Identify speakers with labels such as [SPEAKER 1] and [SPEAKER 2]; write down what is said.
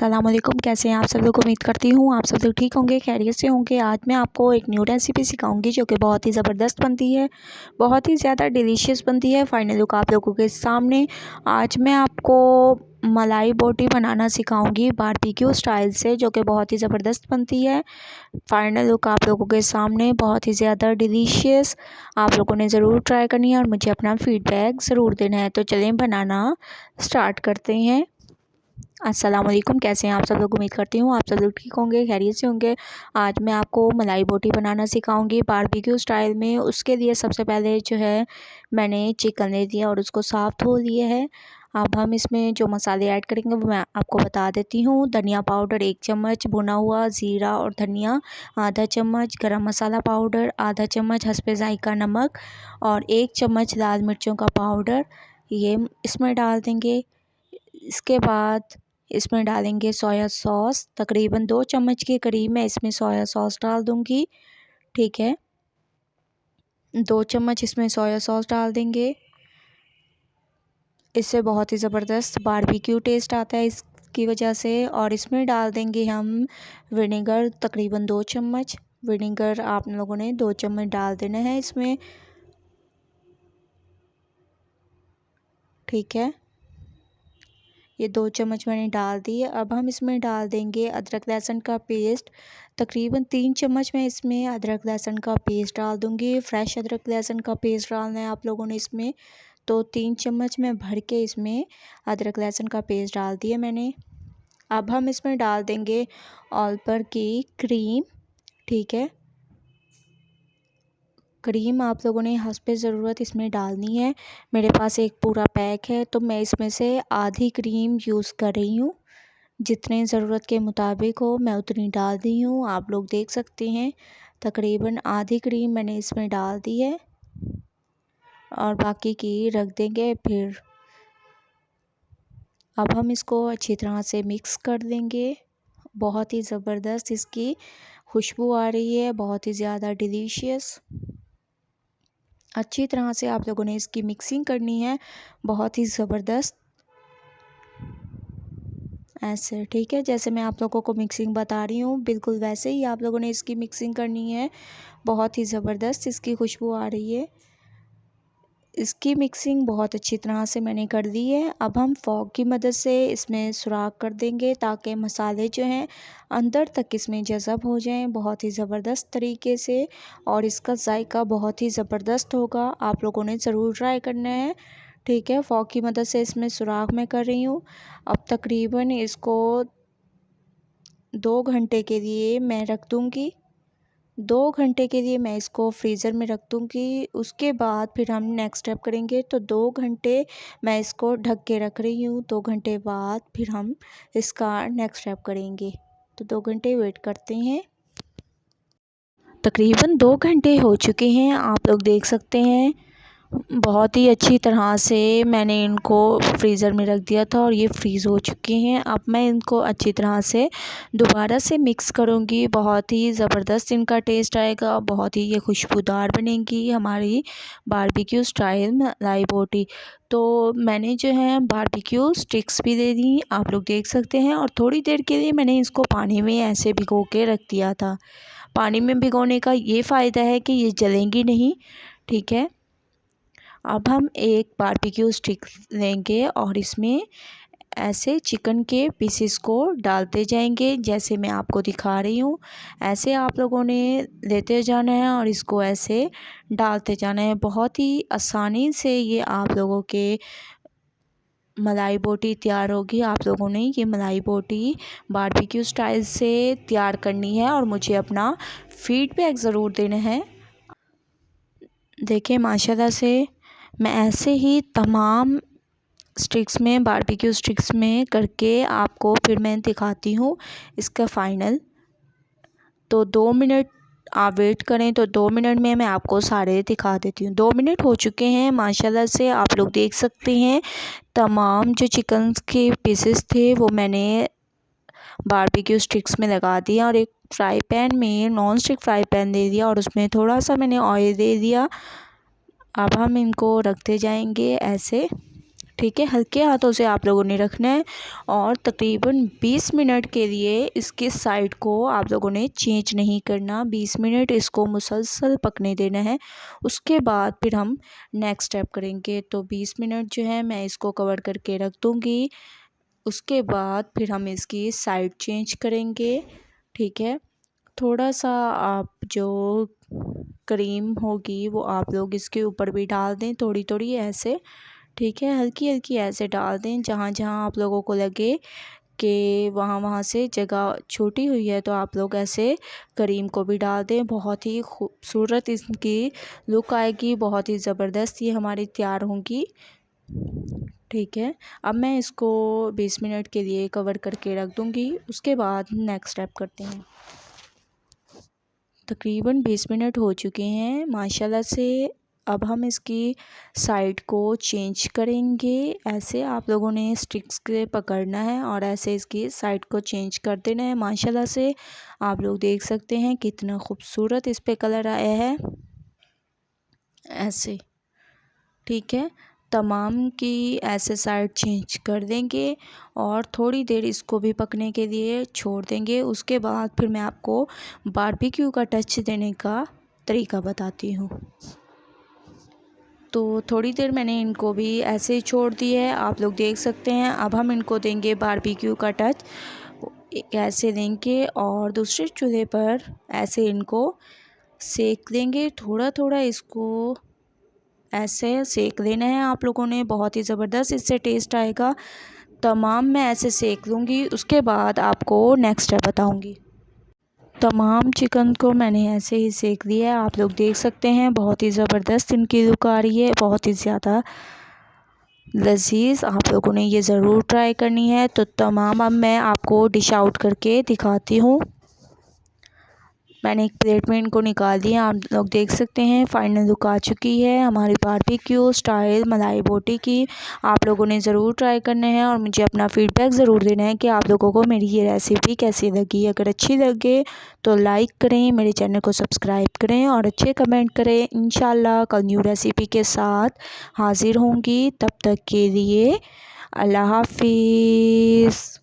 [SPEAKER 1] अस्सलाम वालेकुम। कैसे हैं आप सब लोग? उम्मीद करती हूँ आप सब लोग ठीक होंगे, खैरियत से होंगे। आज मैं आपको एक न्यू रेसिपी सिखाऊंगी जो कि बहुत ही ज़बरदस्त बनती है, बहुत ही ज़्यादा डिलीशियस बनती है। फाइनल लुक आप लोगों के सामने। आज मैं आपको मलाई बोटी बनाना सिखाऊंगी बारबेक्यू स्टाइल से, जो कि बहुत ही ज़बरदस्त बनती है। फाइनल लुक आप लोगों के सामने, बहुत ही ज़्यादा डिलीशियस। आप लोगों ने ज़रूर ट्राई करनी है और मुझे अपना फ़ीडबैक ज़रूर देना है। तो चलें बनाना स्टार्ट करते हैं। अस्सलाम वालेकुम। कैसे हैं आप सब लोग? उम्मीद करती हूँ आप सब लोग ठीक होंगे, खैरियत से होंगे। आज मैं आपको मलाई बोटी बनाना सिखाऊंगी बारबेक्यू स्टाइल में। उसके लिए सबसे पहले जो है मैंने चिकन ले लिया और उसको साफ़ धो लिया है। अब हम इसमें जो मसाले ऐड करेंगे वो मैं आपको बता देती हूँ। धनिया पाउडर 1 चम्मच, भुना हुआ ज़ीरा और धनिया आधा चम्मच, गरम मसाला पाउडर आधा चम्मच, हस्बे ज़ायक़ा नमक और 1 चम्मच लाल मिर्चों का पाउडर, ये इसमें डाल देंगे। इसके बाद इसमें डालेंगे सोया सॉस, तकरीबन 2 चम्मच के करीब मैं इसमें सोया सॉस डाल दूँगी। ठीक है, 2 चम्मच इसमें सोया सॉस डाल देंगे। इससे बहुत ही ज़बरदस्त बारबेक्यू टेस्ट आता है इसकी वजह से। और इसमें डाल देंगे हम विनेगर, तकरीबन 2 चम्मच। विनेगर आप लोगों ने 2 चम्मच डाल देना है इसमें। ठीक है, ये 2 चम्मच मैंने डाल दिए। अब हम इसमें डाल देंगे अदरक लहसुन का पेस्ट, तकरीबन 3 चम्मच मैं इसमें अदरक लहसुन का पेस्ट डाल दूँगी। फ्रेश अदरक लहसुन का पेस्ट डालना है आप लोगों ने इसमें। तो 3 चम्मच में भर के इसमें अदरक लहसुन का पेस्ट डाल दिया मैंने। अब हम इसमें डाल देंगे ऑल पर की क्रीम। ठीक है, क्रीम आप लोगों ने हस्बे ज़रूरत इसमें डालनी है। मेरे पास एक पूरा पैक है तो मैं इसमें से आधी क्रीम यूज़ कर रही हूँ। जितने ज़रूरत के मुताबिक हो मैं उतनी डाल दी हूँ, आप लोग देख सकते हैं। तकरीबन आधी क्रीम मैंने इसमें डाल दी है और बाकी की रख देंगे फिर। अब हम इसको अच्छी तरह से मिक्स कर देंगे। बहुत ही ज़बरदस्त इसकी खुशबू आ रही है, बहुत ही ज़्यादा डिलीशियस। अच्छी तरह से आप लोगों ने इसकी मिक्सिंग करनी है, बहुत ही ज़बरदस्त ऐसे। ठीक है, जैसे मैं आप लोगों को मिक्सिंग बता रही हूँ बिल्कुल वैसे ही आप लोगों ने इसकी मिक्सिंग करनी है। बहुत ही ज़बरदस्त इसकी खुशबू आ रही है। इसकी मिक्सिंग बहुत अच्छी तरह से मैंने कर दी है। अब हम फॉक की मदद से इसमें सुराख कर देंगे ताकि मसाले जो हैं अंदर तक इसमें जज़ब हो जाएं बहुत ही ज़बरदस्त तरीके से। और इसका जायका बहुत ही ज़बरदस्त होगा, आप लोगों ने ज़रूर ट्राई करना है। ठीक है, फॉक की मदद से इसमें सुराख मैं कर रही हूँ। अब तकरीबन इसको 2 घंटे के लिए मैं रख दूँगी। 2 घंटे के लिए मैं इसको फ्रीज़र में रख दूँगी। उसके बाद फिर हम नेक्स्ट स्टेप करेंगे। तो 2 घंटे मैं इसको ढक के रख रही हूँ। 2 घंटे बाद फिर हम इसका नेक्स्ट स्टेप करेंगे। तो 2 घंटे वेट करते हैं। तकरीबन 2 घंटे हो चुके हैं, आप लोग देख सकते हैं। बहुत ही अच्छी तरह से मैंने इनको फ्रीज़र में रख दिया था और ये फ्रीज़ हो चुके हैं। अब मैं इनको अच्छी तरह से दोबारा से मिक्स करूँगी। बहुत ही ज़बरदस्त इनका टेस्ट आएगा, बहुत ही ये खुशबूदार बनेगी हमारी बारबेक्यू स्टाइल मलाई बोटी। तो मैंने जो है बारबेक्यू स्टिक्स भी दे दी, आप लोग देख सकते हैं। और थोड़ी देर के लिए मैंने इसको पानी में ऐसे भिगो के रख दिया था। पानी में भिगोने का ये फ़ायदा है कि ये जलेंगी नहीं। ठीक है, अब हम एक बारबेक्यू स्टिक लेंगे और इसमें ऐसे चिकन के पीसेस को डालते जाएंगे जैसे मैं आपको दिखा रही हूँ। ऐसे आप लोगों ने लेते जाना है और इसको ऐसे डालते जाना है। बहुत ही आसानी से ये आप लोगों के मलाई बोटी तैयार होगी। आप लोगों ने ये मलाई बोटी बारबेक्यू स्टाइल से तैयार करनी है और मुझे अपना फ़ीडबैक ज़रूर देना है। देखिए माशाल्लाह से मैं ऐसे ही तमाम स्टिक्स में बारबेक्यू स्टिक्स में करके आपको फिर मैं दिखाती हूँ इसका फ़ाइनल। तो 2 मिनट आप वेट करें, तो 2 मिनट में मैं आपको सारे दिखा देती हूँ। 2 मिनट हो चुके हैं माशाल्लाह से, आप लोग देख सकते हैं। तमाम जो चिकन के पीसेस थे वो मैंने बारबेक्यू स्टिक्स में लगा दिया और एक फ्राई पैन में नॉन स्टिक फ्राई पैन दे दिया और उसमें थोड़ा सा मैंने ऑयल दे दिया। अब हम इनको रखते जाएंगे ऐसे। ठीक है, हल्के हाथों से आप लोगों ने रखना है और तकरीबन 20 मिनट के लिए इसके साइड को आप लोगों ने चेंज नहीं करना। 20 मिनट इसको मुसलसल पकने देना है। उसके बाद फिर हम नेक्स्ट स्टेप करेंगे। तो 20 मिनट जो है मैं इसको कवर करके रख दूँगी। उसके बाद फिर हम इसकी साइड चेंज करेंगे। ठीक है, थोड़ा सा आप जो क्रीम होगी वो आप लोग इसके ऊपर भी डाल दें, थोड़ी थोड़ी ऐसे। ठीक है, हल्की हल्की ऐसे डाल दें, जहाँ जहाँ आप लोगों को लगे कि वहाँ वहाँ से जगह छोटी हुई है तो आप लोग ऐसे क्रीम को भी डाल दें। बहुत ही खूबसूरत इसकी लुक आएगी, बहुत ही ज़बरदस्त ये हमारी तैयार होंगी। ठीक है, अब मैं इसको 20 मिनट के लिए कवर करके रख दूँगी। उसके बाद नेक्स्ट स्टेप करते हैं। तकरीबन 20 मिनट हो चुके हैं माशाल्लाह से। अब हम इसकी साइड को चेंज करेंगे। ऐसे आप लोगों ने स्टिक्स से पकड़ना है और ऐसे इसकी साइड को चेंज कर देना है। माशाल्लाह से आप लोग देख सकते हैं कितना खूबसूरत इस पे कलर आया है ऐसे। ठीक है, तमाम की ऐसे साइड चेंज कर देंगे और थोड़ी देर इसको भी पकने के लिए छोड़ देंगे। उसके बाद फिर मैं आपको बारबेक्यू का टच देने का तरीका बताती हूँ। तो थोड़ी देर मैंने इनको भी ऐसे ही छोड़ दिया है, आप लोग देख सकते हैं। अब हम इनको देंगे बारबेक्यू का टच, ऐसे देंगे और दूसरे चूल्हे पर ऐसे इनको सेक देंगे। थोड़ा थोड़ा इसको ऐसे सेक देना है आप लोगों ने, बहुत ही ज़बरदस्त इससे टेस्ट आएगा। तमाम मैं ऐसे सेक लूँगी, उसके बाद आपको नेक्स्ट स्टेप बताऊँगी। तमाम चिकन को मैंने ऐसे ही सेक लिया है, आप लोग देख सकते हैं बहुत ही ज़बरदस्त इनकी लुक आ रही है, बहुत ही ज़्यादा लजीज। आप लोगों ने ये ज़रूर ट्राई करनी है। तो तमाम अब मैं आपको डिश आउट करके दिखाती हूँ। मैंने एक प्लेट में इनको निकाल दिया, आप लोग देख सकते हैं फाइनल लुक आ चुकी है हमारी बारबेक्यू स्टाइल मलाई बोटी की। आप लोगों ने ज़रूर ट्राई करना है और मुझे अपना फ़ीडबैक ज़रूर देना है कि आप लोगों को मेरी ये रेसिपी कैसी लगी। अगर अच्छी लगे तो लाइक करें, मेरे चैनल को सब्सक्राइब करें और अच्छे कमेंट करें। इंशाल्लाह कल न्यू रेसिपी के साथ हाज़िर होंगी, तब तक के लिए अल्लाह हाफिज़।